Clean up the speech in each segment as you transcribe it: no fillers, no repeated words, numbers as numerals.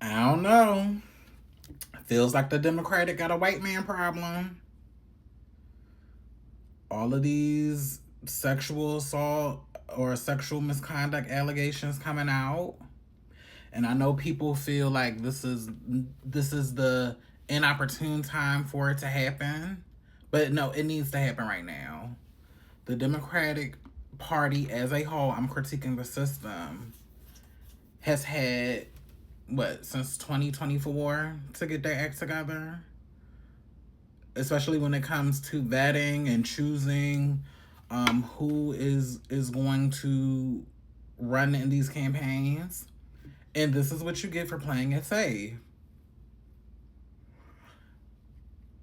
I don't know. Feels like the Democratic got a white man problem. All of these sexual assault or sexual misconduct allegations coming out. And I know people feel like this is the inopportune time for it to happen. But no, it needs to happen right now. The Democratic Party as a whole, I'm critiquing the system, has had what since 2024 to get their act together, especially when it comes to vetting and choosing who is going to run in these campaigns. And this is what you get for playing it safe.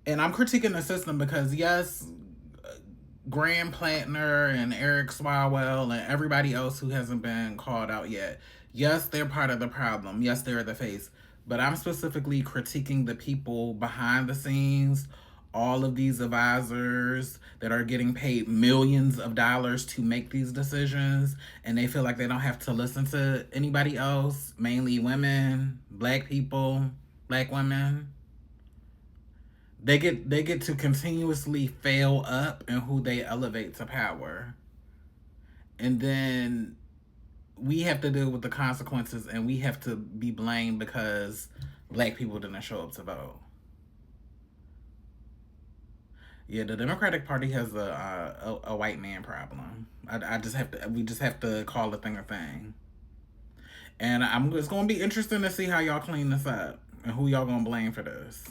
And I'm critiquing the system because yes, Graham Plantner and Eric Swalwell and everybody else who hasn't been called out yet, yes, they're part of the problem. Yes, they're the face. But I'm specifically critiquing the people behind the scenes, all of these advisors that are getting paid millions of dollars to make these decisions, and they feel like they don't have to listen to anybody else, mainly women, black people, black women. They get to continuously fail up in who they elevate to power. And then we have to deal with the consequences, and we have to be blamed because black people didn't show up to vote. Yeah, the Democratic Party has a white man problem. I just have to we just have to call the thing a thing. And it's going to be interesting to see how y'all clean this up and who y'all going to blame for this.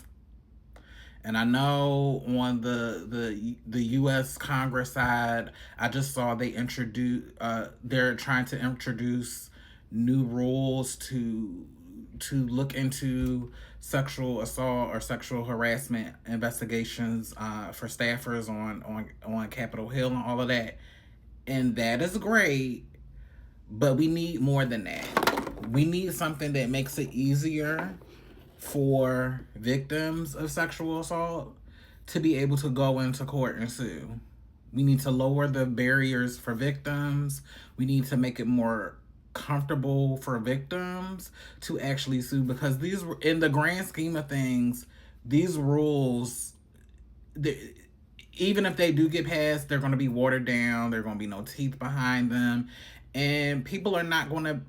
And I know on the U.S. Congress side, I just saw they're trying to introduce new rules to look into sexual assault or sexual harassment investigations for staffers on Capitol Hill and all of that. And that is great, but we need more than that. We need something that makes it easier for victims of sexual assault to be able to go into court and sue. We need to lower the barriers for victims. We need to make it more comfortable for victims to actually sue, because these, in the grand scheme of things, these rules, even if they do get passed, they're going to be watered down. There are going to be no teeth behind them, and people are not going to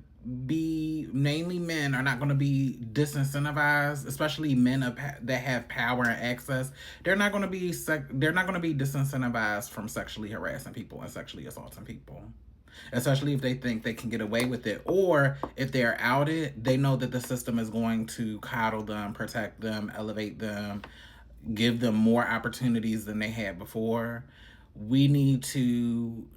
be, mainly men, are not going to be disincentivized, especially men that have power and access. They're not going to be disincentivized from sexually harassing people and sexually assaulting people, especially if they think they can get away with it, or if they're outed, they know that the system is going to coddle them, protect them, elevate them, give them more opportunities than they had before. We need to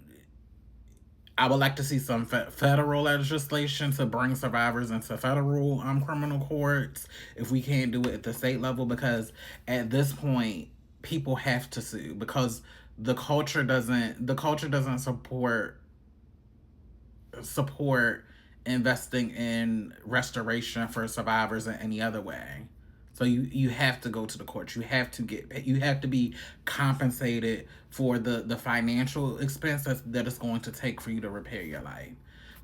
I would like to see some federal legislation to bring survivors into federal criminal courts if we can't do it at the state level, because at this point people have to sue, because the culture doesn't support investing in restoration for survivors in any other way. So you have to go to the courts. You have to be compensated for the financial expense that it's going to take for you to repair your life.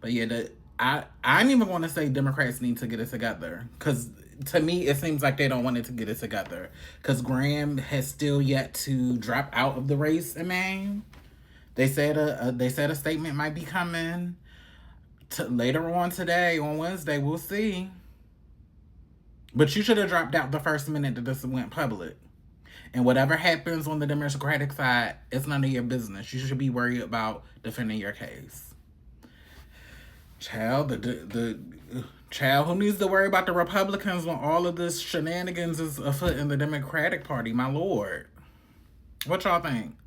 But yeah, I didn't even want to say Democrats need to get it together, because to me it seems like they don't want it to get it together, because Graham has still yet to drop out of the race in Maine. They said a statement might be coming later on today, on Wednesday. We'll see. But you should have dropped out the first minute that this went public. And whatever happens on the Democratic side, it's none of your business. You should be worried about defending your case. Child, the child who needs to worry about the Republicans when all of this shenanigans is afoot in the Democratic Party, my lord. What y'all think?